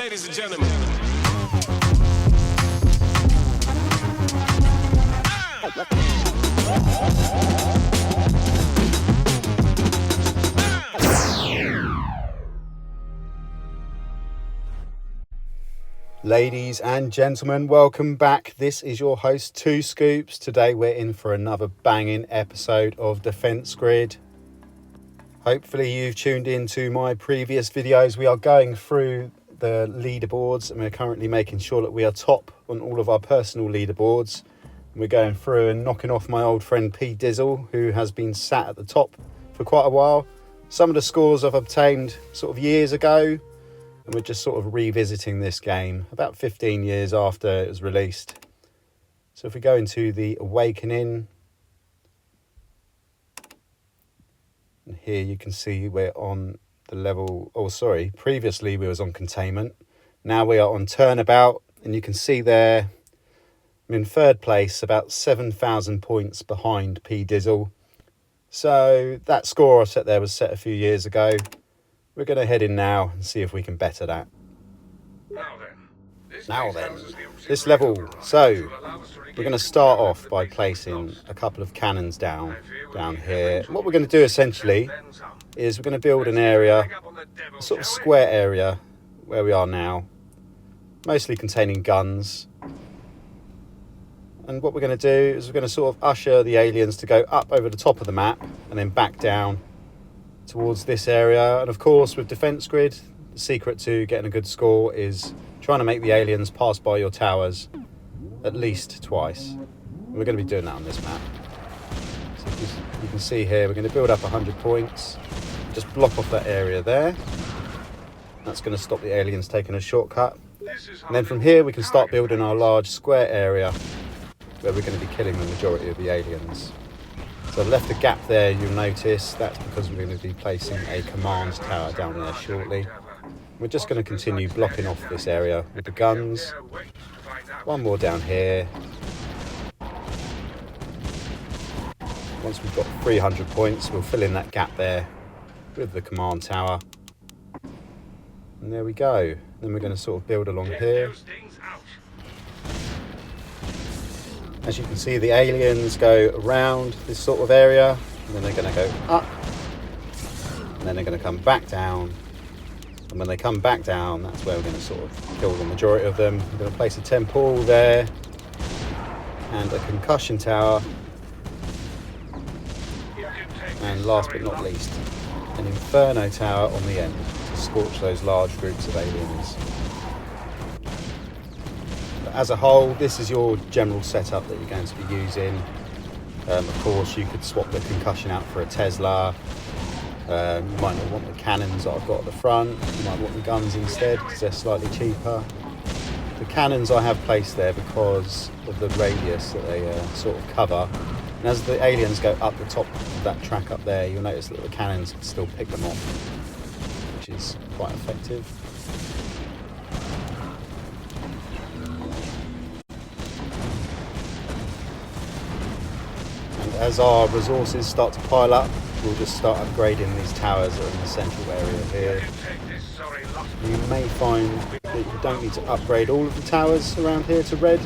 Ladies and gentlemen. Ladies and gentlemen, welcome back. This is your host, Two Scoops. Today we're in for another banging episode of Defense Grid. Hopefully you've tuned into my previous videos. We are going through the leaderboards and we're currently making sure that we are top on all of our personal leaderboards. We're going through and knocking off my old friend P Dizzle, who has been sat at the top for quite a while. Some of the scores I've obtained sort of years ago, and we're just sort of revisiting this game about 15 years after it was released. So if we go into the Awakening, and here you can see we're on the level, previously we was on Containment. Now we are on Turnabout, and you can see there I'm in third place, about 7,000 points behind P Dizzle. So that score I set there was set a few years ago. We're going to head in now and see if we can better that. Now then, this level. So we're going to start off by placing a couple of cannons down here. What we're going to do essentially is we're going to build an area, a sort of square area where we are now, mostly containing guns. And what we're going to do is we're going to sort of usher the aliens to go up over the top of the map and then back down towards this area. And of course, with Defense Grid, the secret to getting a good score is trying to make the aliens pass by your towers at least twice. And we're going to be doing that on this map. So you can see here, we're going to build up 100 points. Just block off that area there. That's going to stop the aliens taking a shortcut. And then from here, we can start building our large square area where we're going to be killing the majority of the aliens. So I've left a gap there, you'll notice. That's because we're going to be placing a command tower down there shortly. We're just going to continue blocking off this area with the guns. One more down here. Once we've got 300 points, we'll fill in that gap there with the command tower. And there we go. Then we're going to sort of build along here. As you can see, the aliens go around this sort of area, and then they're going to go up, and then they're going to come back down. And when they come back down, that's where we're going to sort of kill the majority of them. We're going to place a temple there, and a concussion tower. And last but not least, an inferno tower on the end to scorch those large groups of aliens. As a whole, this is your general setup that you're going to be using. Of course, you could swap the concussion out for a Tesla. You might not want the cannons that I've got at the front. You might want the guns instead because they're slightly cheaper. The cannons I have placed there because of the radius that they sort of cover. And as the aliens go up the top of that track up there, you'll notice that the cannons can still pick them off, which is quite effective. As our resources start to pile up, we'll just start upgrading these towers that are in the central area here. You may find that you don't need to upgrade all of the towers around here to red.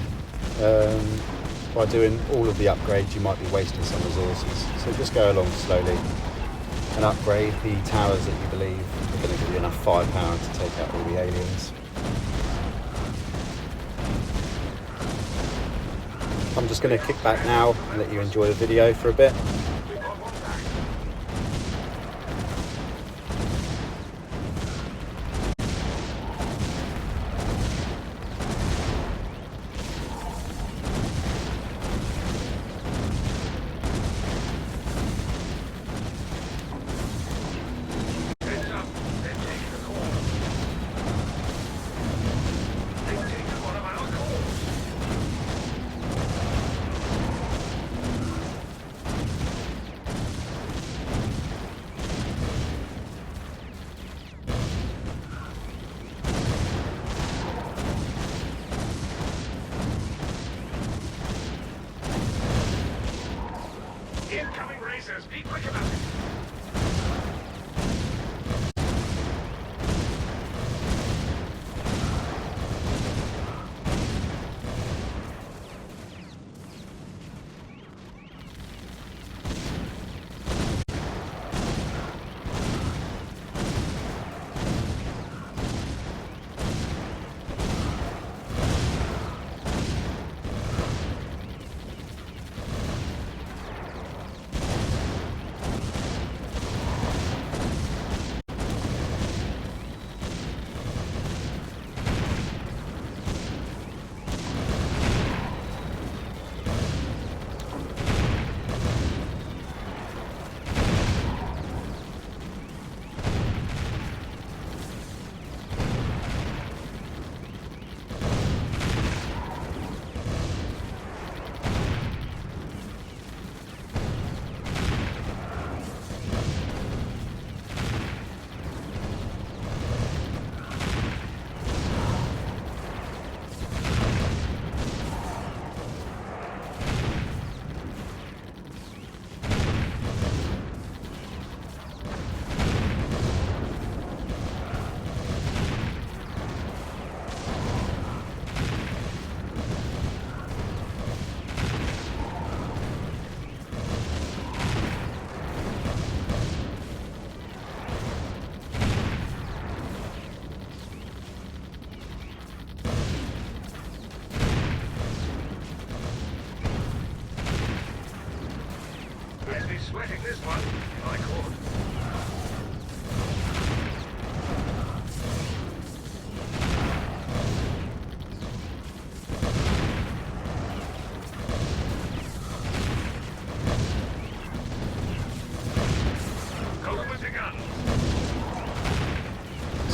By doing all of the upgrades, you might be wasting some resources. So just go along slowly and upgrade the towers that you believe are going to give you enough firepower to take out all the aliens. I'm just going to kick back now and let you enjoy the video for a bit.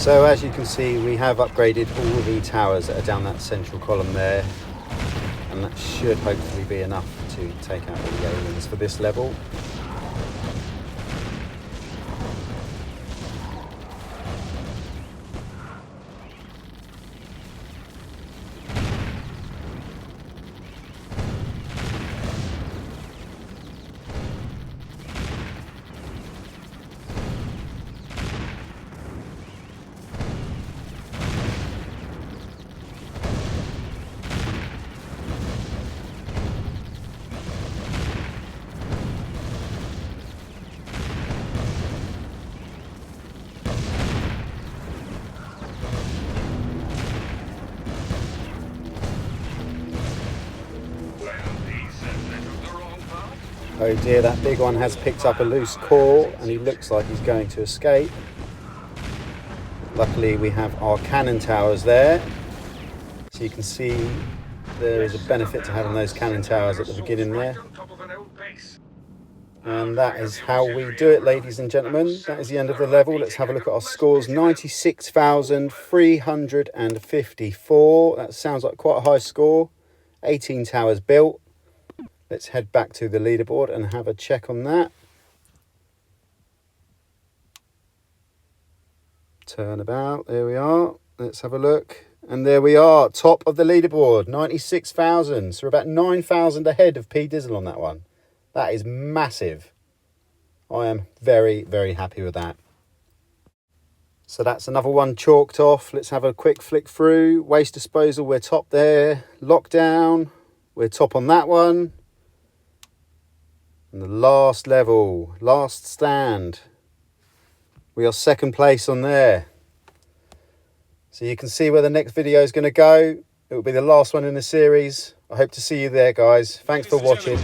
So as you can see, we have upgraded all the towers that are down that central column there, and that should hopefully be enough to take out all the aliens for this level. Oh dear, that big one has picked up a loose core and he looks like he's going to escape. Luckily we have our cannon towers there, so you can see there is a benefit to having those cannon towers at the beginning there. And that is how we do it, ladies and gentlemen. That is the end of the level. Let's have a look at our scores. 96,354. That sounds like quite a high score. 18 towers built. Let's head back to the leaderboard and have a check on that. Turnabout, there we are. Let's have a look. And there we are, top of the leaderboard, 96,000. So we're about 9,000 ahead of P Dizzle on that one. That is massive. I am very, very happy with that. So that's another one chalked off. Let's have a quick flick through. Waste disposal, we're top there. Lockdown, we're top on that one. And the last level, last stand, we are second place on there. So you can see where the next video is going to go. It will be the last one in the series. I hope to see you there, guys. Thanks for watching.